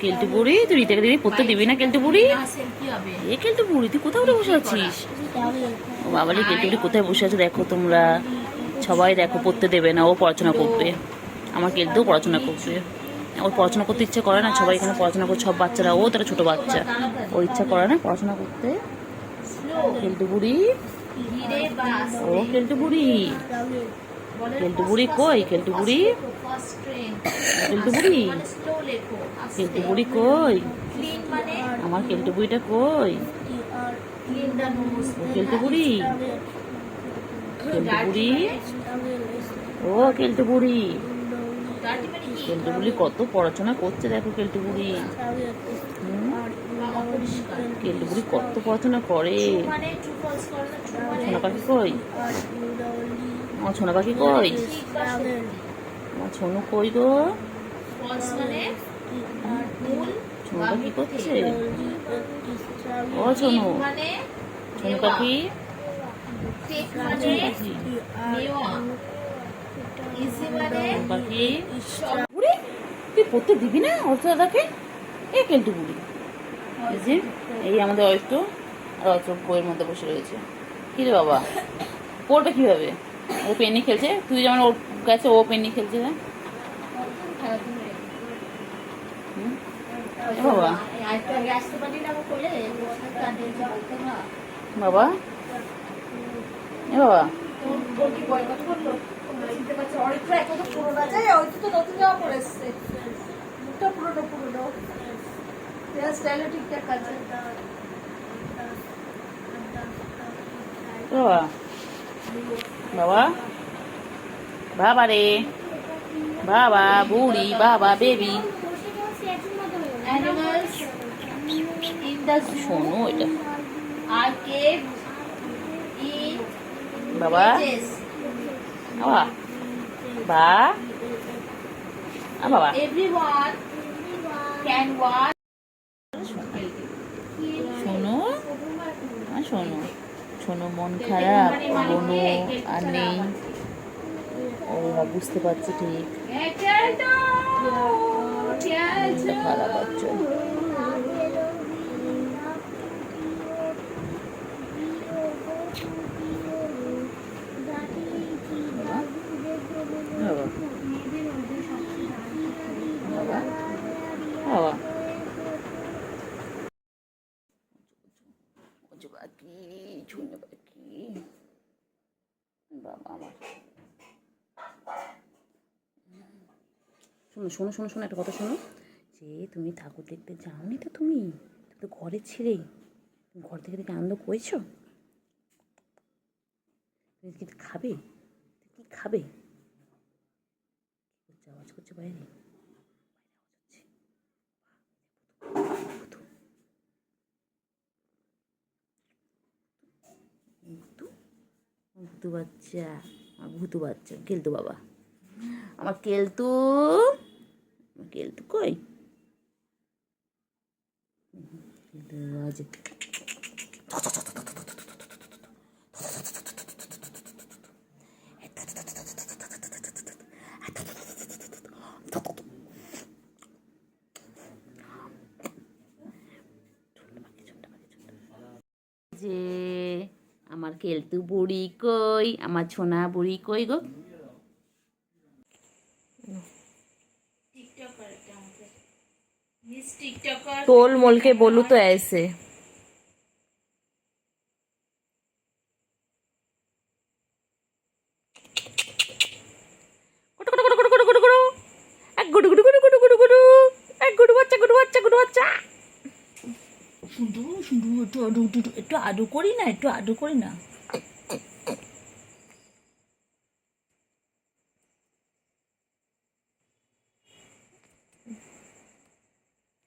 কেলটু বুড়ি, তুই রিতাকে দিবি পড়তে দিবি না? কেলটু বুড়ি, এ কেলটু বুড়ি তুই কোথাও উঠে বসে আছিস? ও বাবা রে, কেলটু বুড়ি কোথায় বসে আছে দেখো তোমরা সবাই, দেখো পড়তে দেবে না, ও পড়াশোনা করবে। আমার কেলটুও পড়াশোনা করবে। ওর পড়াশোনা করতে ইচ্ছা করে না, সবাই এখানে পড়াশোনা করছে, সব বাচ্চারা, ও তারা ছোট বাচ্চা, ও ইচ্ছা করে না পড়াশোনা করতে। কেলটু বুড়ি, ও কেলটু বুড়ি, কেলটু বুড়ি কই? কেলটু বুড়ি, কেলটু বুড়ি, কেলটু বুড়ি কই? আমার কেলটু বুড়িটা কই? ও কেলটু বুড়ি, কেলটু বুড়ি, ও কেলটু বুড়ি, কেলটু বুড়ি কত পড়াশোনা করছে দেখো কেলটু বুড়ি। কেলটু বুড়ি কত পড়াশোনা করে। সোনা পাখি কই? আমার সোনা পাখি কই? আমার সোনু কই গো? সোনুটা কি করছে? ও সোনু, সোনু পাখি, পাখি, তুই পড়তে দিবি না অর্থ দাদাকে? এ কেলটু বুড়ি, এই যে এই আমাদের অর্থ, আর অর্থ বইয়ের মধ্যে বসে রয়েছে। কি রে বাবা, পড়বে কিভাবে? ও পেনি খেলছে, তুই যেমন ওর কাছে ও পেনি খেলছে না? বাবা, বাবা, এ বাবা, বাবা, বাবা, বাবা রে, বাবা বুড়ি, বাবা বেবি। শোনো এটা বাবা, বাবা, বা, বাবা, শোনো, শোনো, শোনো, মন খারাপ, বোনো আর নেই, ও বুঝতে পারছি ঠিক, খারাপ হচ্ছে। বাবা, বাবা, পাখি, ঝুনে পাখি, বাবা আমার। শোনো শোনো শোনো শোনো, একটা কথা শোনো, যে তুমি ঠাকুর দেখতে যাওনি তো, তুমি তো ঘরে ছিলেই, তুমি ঘর থেকে দেখে আনন্দ করেছো? তুমি কি খাবে? কি খাবে? আওয়াজ করছে বাইরে, ভূতু, ভূতু বাচ্চা, ভূতু বাচ্চা, কেলতু বাবা, আমার কেলতু, কেলতু কই? আজ যে আমার কেলতু বুড়ি কই? আমার ছোনা বুড়ি কই গো? टोल मोल के बोलू तो ऐसे गुडू गुडू गुडू गुडू गुडू गुडू, एक गुडू बच्चा गुडू बच्चा गुडू बच्चा, শুধু শুধু একটু আডু একটু আডু করি না, একটু আডু করি না।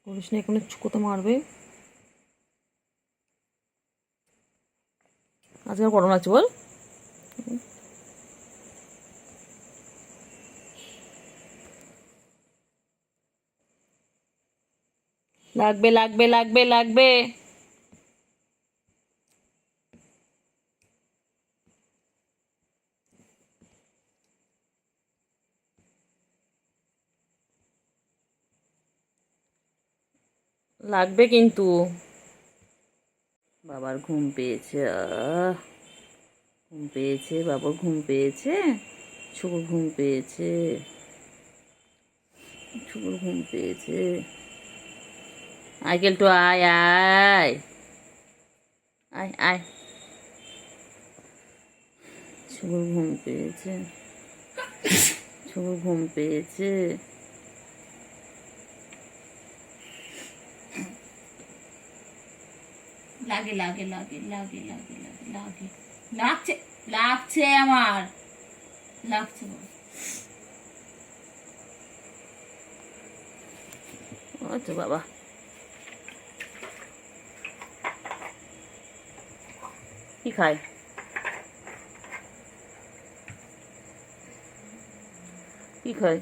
করিস না, এখানে কোথা মারবে। আজকে আর গরম লাগছে বল? লাগবে লাগবে লাগবে লাগবে। লাগবে কিন্তু। বাবার ঘুম পেয়েছে, ঘুম পেয়েছে, বাবার ঘুম পেয়েছে, শুকুর ঘুম পেয়েছে, শুকুর ঘুম পেয়েছে। আয় কেলটু, আয় আয় আয় আয়। শুকুর ঘুম পেয়েছে, শুকুর ঘুম পেয়েছে। লাগে লাগে লাগে লাগে লাগে লাগে লাগে লাগছে, লাগছে আমার, লাগছে। আচ্ছা বাবা, কি খায়? কি খায়?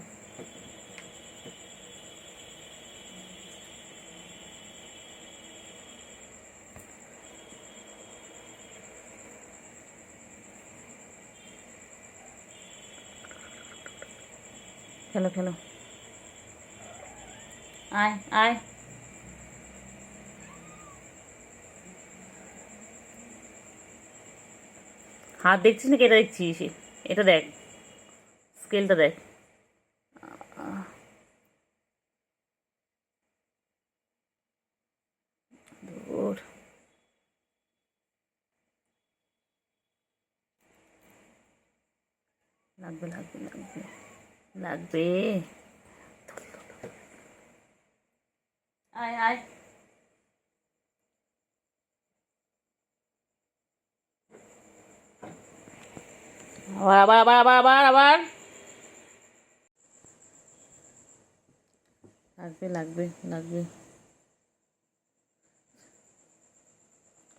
খেলো খেলো, আয় আয়। হাত দেখছিস নাকি এটা দেখছিস? এটা দেখ, স্কেলটা দেখ। ওর লাগবে লাগবে লাগবে লাগবে। আয় আয়। আবার আবার আবার আবার আবার আবার লাগবে লাগবে লাগবে।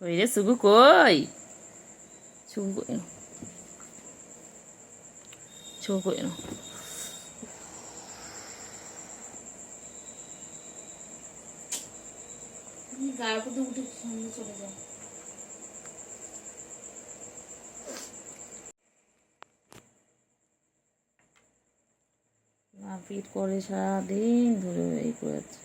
কই রে সুগু, কই? সুগু কই? সুগু কই? গায়ের মধ্যে উঠে সামনে চলে যায়। মারপিট করে সারাদিন ধরে এই করে যাচ্ছে।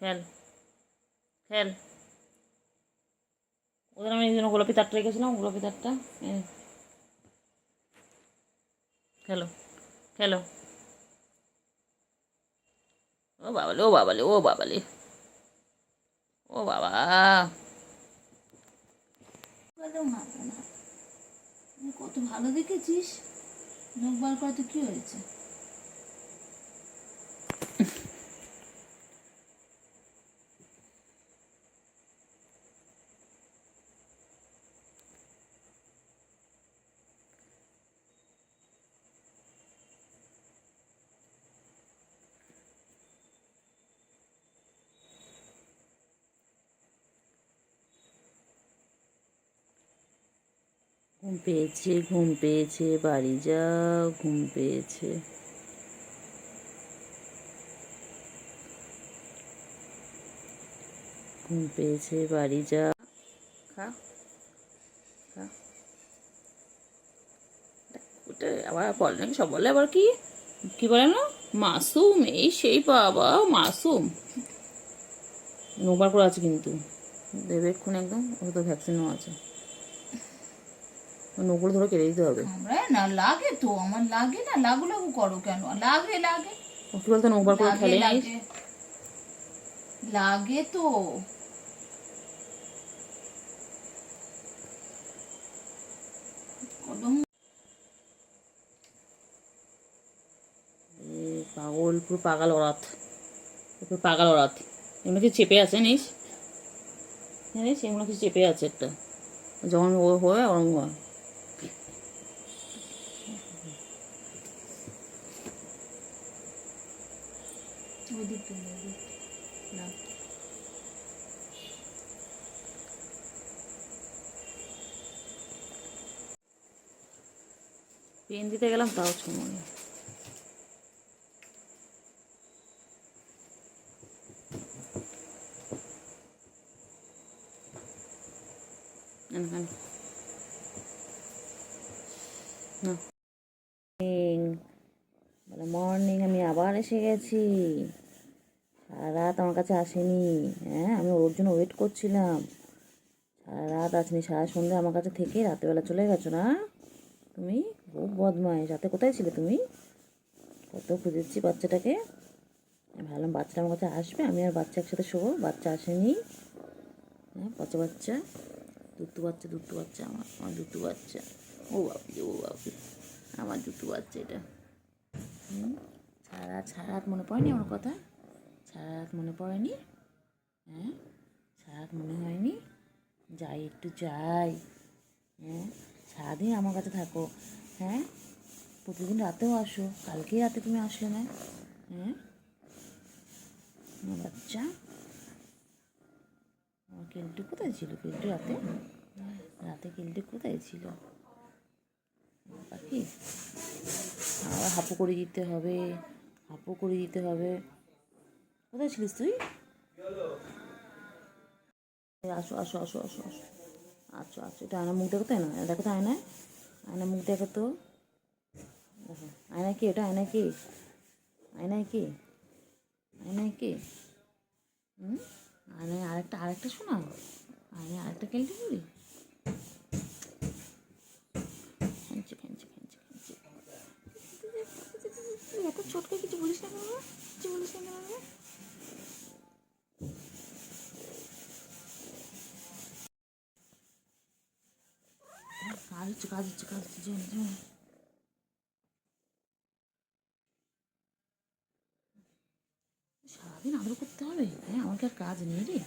খেল খেল। ওদের আমি এই জন্য গোলাপি তারটা রেখেছিলাম, গোলাপি তারটা। খেলো খেলো। ও বাবালে, ও বাবালে, ও বাবালে, ও বাবা। কত ভালো দেখেছিস, নখ বার করা তো কি হয়েছে? ঘুম পেয়েছে, ঘুম পেয়েছে, বাড়ি যাও, ঘুম পেয়েছে। ঘুম পেয়েছে, বাড়ি যা। খা খা। ওটা আবার বলে নাকি, সব বলে আবার কি কি বলে না, মাসুম এই সেই, বাবা মাসুম। নোবার করে আছে কিন্তু, দেবে এক্ষুনি একদম। ওটা তো ভ্যাকসিনও আছে, নোগুলো ধরে কেটে দিতে হবে। না লাগে তো, আমার লাগে না, লাগু লাগু করো কেন? লাগে লাগে, কি বলতো, নোবার করে খেলে লাগে তো। পাগল, পুরো পাগল ওরাত, পুরো পাগল ওরাত। এমনি কিছু চেপে আছে নিস, জানিস এমন কিছু চেপে আছে একটা, যখন ও হয় ওরম হয়। ওই দিক না, পেন দিতে গেলাম তাও সময়। আনো, আনো। নাও। বলে মর্নিং, আমি আবার এসে গেছি। সারা রাত আমার কাছে আসেনি। হ্যাঁ, আমি ওর জন্য ওয়েট করছিলাম। সারা রাত আসেনি, সারা সন্ধ্যে আমার কাছে থেকে রাতেবেলা চলে গেছো না তুমি? খুব বদমাইশ। রাতে কোথায় ছিলে তুমি? কত খুঁজেছি বাচ্চাটাকে। আমি ভাবলাম বাচ্চাটা আমার কাছে আসবে, আমি আর বাচ্চা একসাথে শোবো। বাচ্চা আসেনি। হ্যাঁ, পচা বাচ্চা, দুত্তু বাচ্চা, দুত্তু বাচ্চা, আমার দুত্তু বাচ্চা। ও বাপি, ও বাপি, আমার দুত্তু বাচ্চা এটা। সারা রাত মনে পড়েনি আমার কথা? সারা রাত মনে পড়েনি? হ্যাঁ, সারা রাত মনে হয়নি? যাই, একটু যাই। হ্যাঁ, সারাদিন আমার কাছে থাকো। হ্যাঁ, প্রতিদিন রাতেও আসো। কালকেই রাতে তুমি আসলে না। হ্যাঁ, আমার বাচ্চা, আমার কেলটু কোথায় ছিল? কেলটু রাতে, রাতে কেলটু কোথায় ছিল? পাখি, আবার হাপু করে দিতে হবে, হাপু করে দিতে হবে। কোথায় ছিলিস তুই? আসো, আসো, আসো, আসো, আসো, আচ্ছা, আচ্ছা। এটা আয়না মুখ দেখো তো, আয়না দেখো তো, আয়নায়, আয়না মুখ দেখো তো। দেখো আয়নায় কে? ওটা আয়নায় কে? আয়নায় কে? আয়নায় কে? আয়নায় আরেকটা শোনা, আয়নায় আরেকটা কেলটে করি। খেঞ্চে, খেঞ্চে, খেঞ্চে, খেঞ্চে। তুই এত ছোটকে কিছু বলিস না কেন? কিছু বলিস না কেন? কাজ হচ্ছে, কাজ হচ্ছে, কাজ হচ্ছে, যেন যেন। সারাদিন আদর করতে হবে? হ্যাঁ, আমার কি আর কাজ নেই রে?